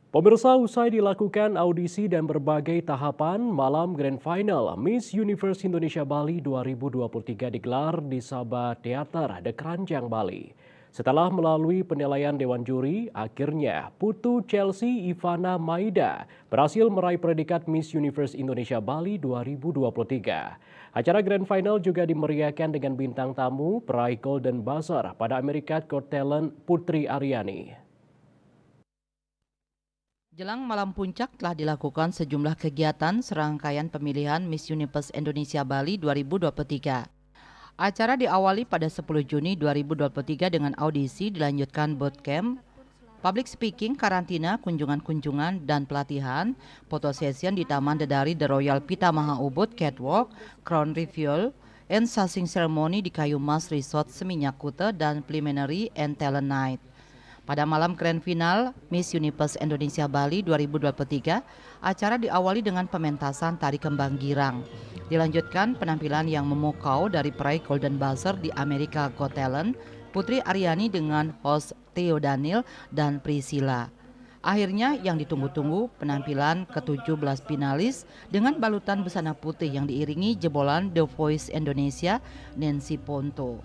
Pemirsa, usai dilakukan audisi dan berbagai tahapan, malam Grand Final Miss Universe Indonesia Bali 2023 digelar di Sabah Theater The Keranjang, Bali. Setelah melalui penilaian Dewan Juri, akhirnya Putu Chelsea Ivana Maida berhasil meraih predikat Miss Universe Indonesia Bali 2023. Acara Grand Final juga dimeriahkan dengan bintang tamu peraih Golden Buzzer pada America's Got Talent Putri Aryani. Jelang malam puncak telah dilakukan sejumlah kegiatan serangkaian pemilihan Miss Universe Indonesia Bali 2023. Acara diawali pada 10 Juni 2023 dengan audisi, dilanjutkan bootcamp, public speaking, karantina, kunjungan-kunjungan, dan pelatihan, foto session di Taman Dedari The Royal Pitamaha Ubud, catwalk, crown reveal, and sassing ceremony di Kayu Mas Resort Seminyak Kute, dan preliminary and talent night. Pada malam grand final Miss Universe Indonesia Bali 2023, acara diawali dengan pementasan tari kembang girang. Dilanjutkan penampilan yang memukau dari peraih Golden Buzzer di America Got Talent, Putri Aryani dengan host Theo Daniel dan Priscilla. Akhirnya yang ditunggu-tunggu penampilan ke-17 finalis dengan balutan busana putih yang diiringi jebolan The Voice Indonesia Nancy Ponto.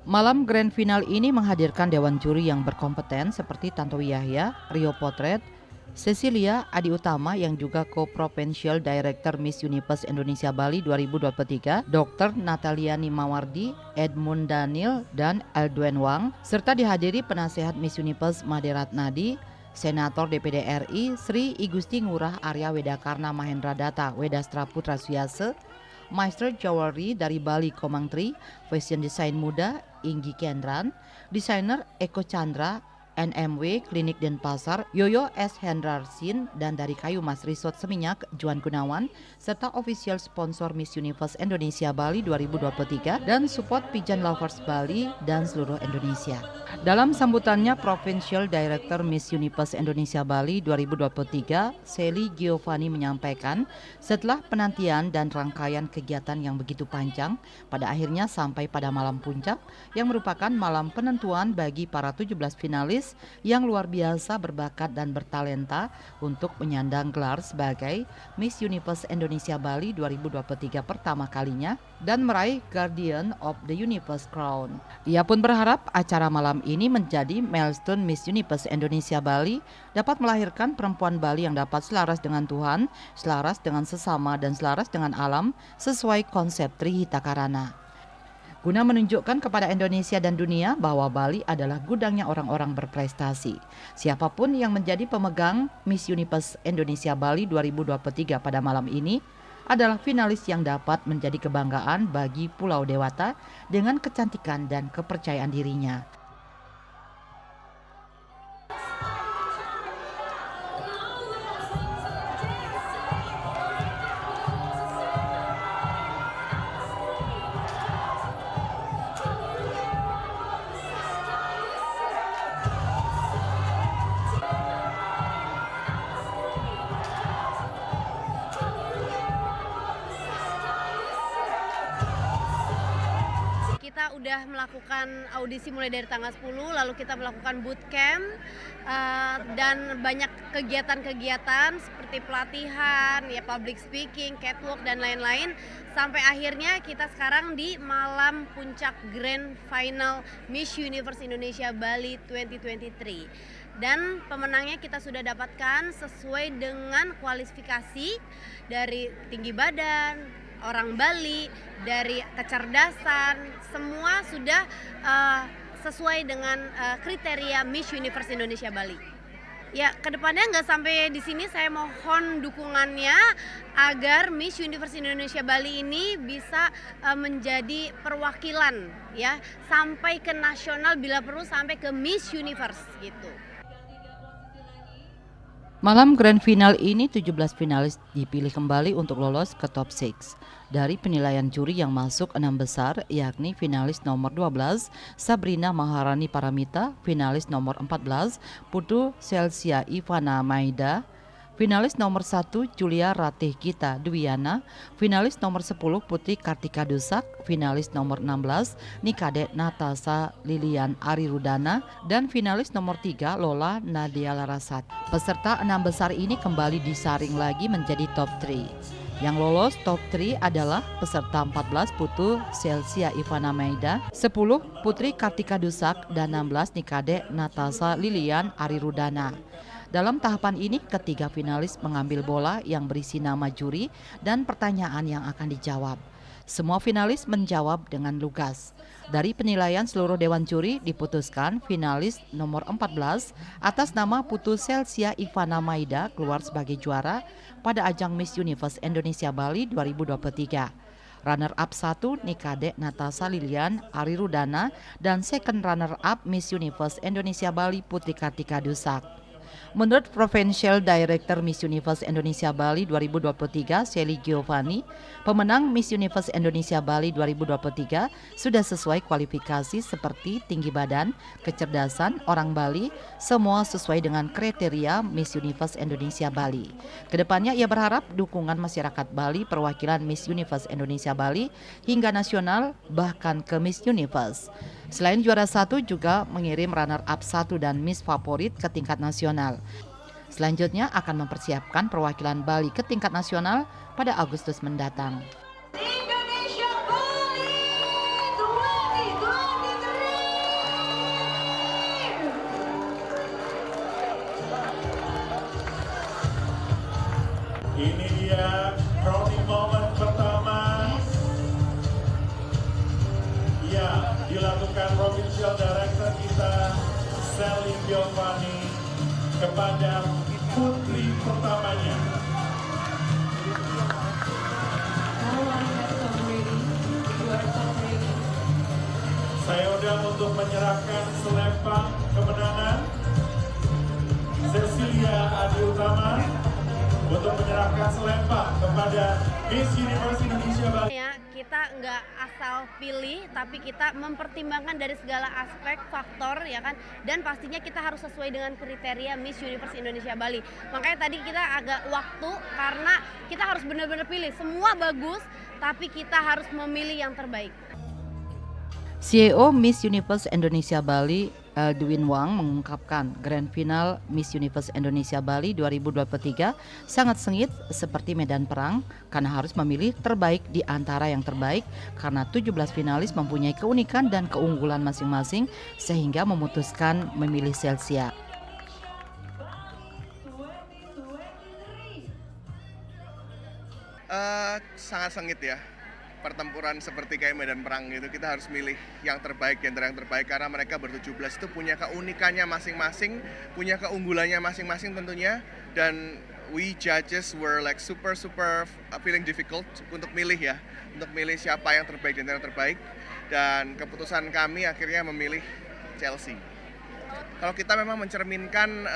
Malam grand final ini menghadirkan dewan juri yang berkompeten seperti Tantowi Yahya, Rio Potret, Cecilia Adi Utama yang juga Co-Provincial Director Miss Universe Indonesia Bali 2023, Dr. Natalia Nimawardi, Edmund Daniel, dan Eldwen Wang, serta dihadiri penasehat Miss Universe Made Ratnadi, Senator DPD RI Sri Igusti Ngurah Arya Wedakarna Mahendra Data Wedastra Putra Suyase, Master Jewelry dari Bali Komangtri, fashion design muda Inggi Kendran, desainer Eko Chandra, NMW Klinik Denpasar, Yoyo S. Hendrarsin, dan dari Kayu Mas Resort Seminyak, Juan Gunawan, serta official sponsor Miss Universe Indonesia Bali 2023 dan support Pigeon Lovers Bali dan seluruh Indonesia. Dalam sambutannya, Provincial Director Miss Universe Indonesia Bali 2023, Sally Giovanni menyampaikan, setelah penantian dan rangkaian kegiatan yang begitu panjang, pada akhirnya sampai pada malam puncak yang merupakan malam penentuan bagi para 17 finalis yang luar biasa berbakat dan bertalenta untuk menyandang gelar sebagai Miss Universe Indonesia Bali 2023 pertama kalinya dan meraih Guardian of the Universe Crown. Ia pun berharap acara malam ini menjadi milestone Miss Universe Indonesia Bali, dapat melahirkan perempuan Bali yang dapat selaras dengan Tuhan, selaras dengan sesama, dan selaras dengan alam sesuai konsep Trihita Karana. Guna menunjukkan kepada Indonesia dan dunia bahwa Bali adalah gudangnya orang-orang berprestasi. Siapapun yang menjadi pemegang Miss Universe Indonesia Bali 2023 pada malam ini adalah finalis yang dapat menjadi kebanggaan bagi Pulau Dewata dengan kecantikan dan kepercayaan dirinya. Kita udah melakukan audisi mulai dari tanggal 10, lalu kita melakukan bootcamp dan banyak kegiatan-kegiatan seperti pelatihan, ya public speaking, catwalk dan lain-lain, sampai akhirnya kita sekarang di malam puncak Grand Final Miss Universe Indonesia Bali 2023. Dan pemenangnya kita sudah dapatkan sesuai dengan kualifikasi dari tinggi badan, orang Bali, dari kecerdasan, semua sudah sesuai dengan kriteria Miss Universe Indonesia Bali. Ya, kedepannya nggak sampai di sini, saya mohon dukungannya agar Miss Universe Indonesia Bali ini bisa menjadi perwakilan, ya, sampai ke nasional, bila perlu sampai ke Miss Universe gitu. Malam grand final ini 17 finalis dipilih kembali untuk lolos ke top 6. Dari penilaian juri yang masuk 6 besar, yakni finalis nomor 12 Sabrina Maharani Paramita, finalis nomor 14 Putu Chelsea Ivana Maida, Finalis nomor 1 Julia Ratih Gita Dwiana, finalis nomor 10 Putri Kartika Dusak, finalis nomor 16 Nikade Natasha Lilian Arirudana, dan finalis nomor 3 Lola Nadia Larasat. Peserta 6 besar ini kembali disaring lagi menjadi top 3. Yang lolos top 3 adalah peserta 14 Putu Celsia Ivana Maida, 10 Putri Kartika Dusak, dan 16 Nikade Natasha Lilian Arirudana. Dalam tahapan ini, ketiga finalis mengambil bola yang berisi nama juri dan pertanyaan yang akan dijawab. Semua finalis menjawab dengan lugas. Dari penilaian seluruh dewan juri diputuskan finalis nomor 14 atas nama Putu Celsia Ivana Maida keluar sebagai juara pada ajang Miss Universe Indonesia Bali 2023. Runner-up 1 Nikade Natasha Lilian Arirudana dan second runner-up Miss Universe Indonesia Bali Putri Kartika Dusak. Menurut Provincial Director Miss Universe Indonesia Bali 2023, Shelly Giovanni, pemenang Miss Universe Indonesia Bali 2023 sudah sesuai kualifikasi seperti tinggi badan, kecerdasan, orang Bali, semua sesuai dengan kriteria Miss Universe Indonesia Bali. Kedepannya ia berharap dukungan masyarakat Bali, perwakilan Miss Universe Indonesia Bali, hingga nasional, bahkan ke Miss Universe. Selain juara 1 juga mengirim runner-up 1 dan Miss favorit ke tingkat nasional. Selanjutnya akan mempersiapkan perwakilan Bali ke tingkat nasional pada Agustus mendatang. Indonesia Bali 2023. Ini dia crowning moment pertama yang dilakukan Provincial Director kita Shelly Giovanni kepada putri pertamanya. Saya undang untuk menyerahkan selempang kemenangan Cecilia Adi Utama untuk menyerahkan selempang kepada Miss Universe Indonesia Bali. Ya, kita nggak asal pilih, tapi kita mempertimbangkan dari segala aspek, faktor, ya kan. Dan pastinya kita harus sesuai dengan kriteria Miss Universe Indonesia Bali. Makanya tadi kita agak waktu karena kita harus benar-benar pilih. Semua bagus, tapi kita harus memilih yang terbaik. CEO Miss Universe Indonesia Bali, Edwin Wang, mengungkapkan Grand Final Miss Universe Indonesia Bali 2023 sangat sengit seperti medan perang karena harus memilih terbaik di antara yang terbaik karena 17 finalis mempunyai keunikan dan keunggulan masing-masing sehingga memutuskan memilih Celsia. Sangat sengit ya. Pertempuran seperti kayak medan perang gitu, kita harus milih yang terbaik, yang terbaik karena mereka ber-17 itu punya keunikannya masing-masing, punya keunggulannya masing-masing tentunya, dan we judges were like super feeling difficult untuk milih ya, untuk milih siapa yang terbaik dan yang terbaik, dan keputusan kami akhirnya memilih Chelsea. Kalau kita memang mencerminkan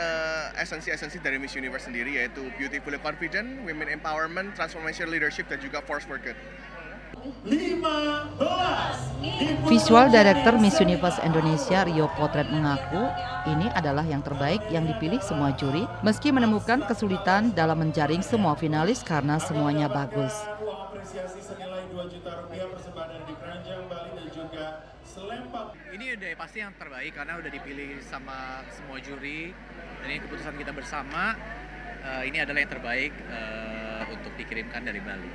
esensi-esensi dari Miss Universe sendiri, yaitu beautifully confident, women empowerment, transformation leadership, dan juga force for good. 15. Visual Director Miss Universe Indonesia Rio Potret mengaku ini adalah yang terbaik yang dipilih semua juri meski menemukan kesulitan dalam menjaring semua finalis karena semuanya bagus. Uang apresiasi senilai 2 juta rupiah persembahyan di Keranjang Bali dan juga selempang. Ini udah pasti yang terbaik karena udah dipilih sama semua juri dan ini keputusan kita bersama. Ini adalah yang terbaik untuk dikirimkan dari Bali.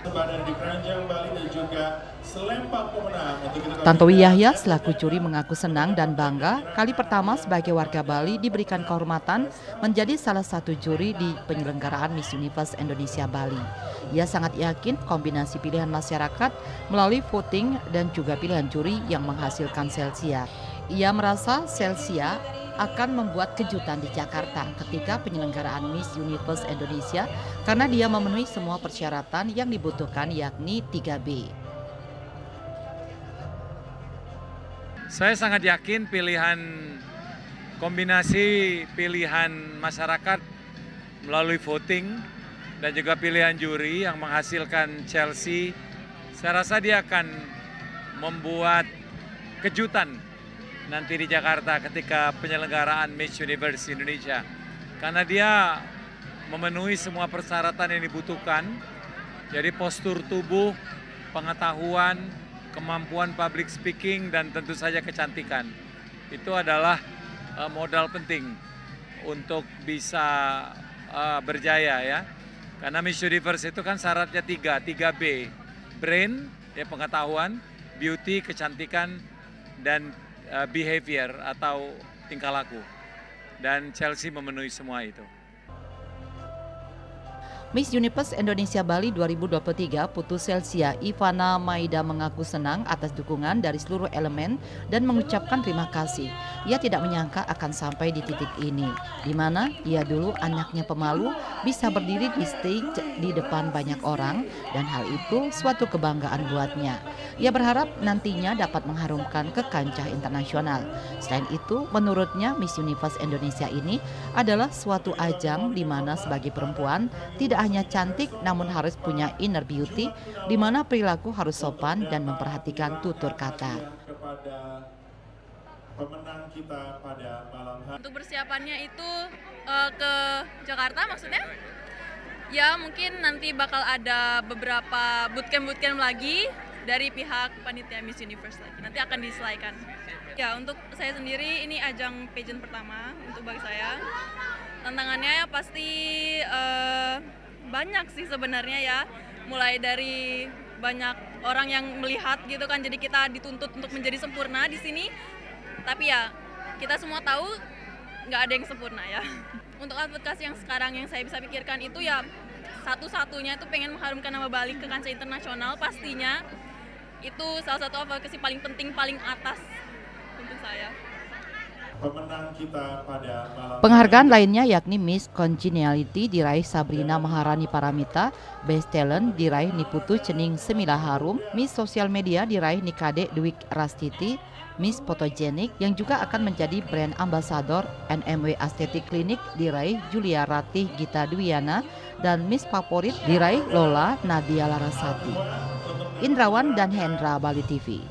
Persembahyan di Keranjang Bali dan juga selempang pemenang untuk kita. Tantowi Yahya selaku juri mengaku senang dan bangga kali pertama sebagai warga Bali diberikan kehormatan menjadi salah satu juri di penyelenggaraan Miss Universe Indonesia Bali. Ia sangat yakin kombinasi pilihan masyarakat melalui voting dan juga pilihan juri yang menghasilkan Celsia. Ia merasa Celsia akan membuat kejutan di Jakarta ketika penyelenggaraan Miss Universe Indonesia karena dia memenuhi semua persyaratan yang dibutuhkan yakni 3B. Saya sangat yakin kombinasi pilihan masyarakat melalui voting dan juga pilihan juri yang menghasilkan Chelsea, saya rasa dia akan membuat kejutan nanti di Jakarta ketika penyelenggaraan Miss Universe Indonesia. karena dia memenuhi semua persyaratan yang dibutuhkan. Jadi postur tubuh, pengetahuan, kemampuan public speaking, dan tentu saja kecantikan. Itu adalah modal penting untuk bisa berjaya ya. Karena Miss Universe itu kan syaratnya 3B. Brain, ya pengetahuan, beauty, kecantikan, dan behavior atau tingkah laku. Dan Chelsea memenuhi semua itu. Miss Universe Indonesia Bali 2023 Putu Celsia Ivana Maida mengaku senang atas dukungan dari seluruh elemen dan mengucapkan terima kasih. Ia tidak menyangka akan sampai di titik ini, di mana ia dulu anaknya pemalu bisa berdiri di stage di depan banyak orang dan hal itu suatu kebanggaan buatnya. Ia berharap nantinya dapat mengharumkan ke kancah internasional. Selain itu, menurutnya Miss Universe Indonesia ini adalah suatu ajang di mana sebagai perempuan tidak hanya cantik namun harus punya inner beauty di mana perilaku harus sopan dan memperhatikan tutur kata. Kepada pemenang kita pada malam hari. Untuk persiapannya itu ke Jakarta maksudnya? Ya mungkin nanti bakal ada beberapa bootcamp lagi dari pihak panitia Miss Universe lagi. Nanti akan diselaikan. Ya untuk saya sendiri ini ajang pageant pertama untuk bagi saya. Tantangannya pasti banyak sih sebenarnya ya, mulai dari banyak orang yang melihat gitu kan, jadi kita dituntut untuk menjadi sempurna di sini. Tapi ya kita semua tahu nggak ada yang sempurna ya. Untuk advokasi yang sekarang yang saya bisa pikirkan itu ya satu-satunya itu pengen mengharumkan nama Bali ke kancah internasional, pastinya itu salah satu advokasi paling penting, paling atas untuk saya. Pemenang kita pada malam Penghargaan lainnya yakni Miss Congeniality diraih Sabrina Maharani Paramita, Best Talent diraih Niputu Cening Semila Harum, Miss Sosial Media diraih Nikade Dwik Rastiti, Miss Photogenic yang juga akan menjadi brand ambassador NMW Aesthetic Clinic diraih Julia Ratih Gita Dwiana, dan Miss Favorit diraih Lola Nadia Larasati. Indrawan dan Hendra, Bali TV.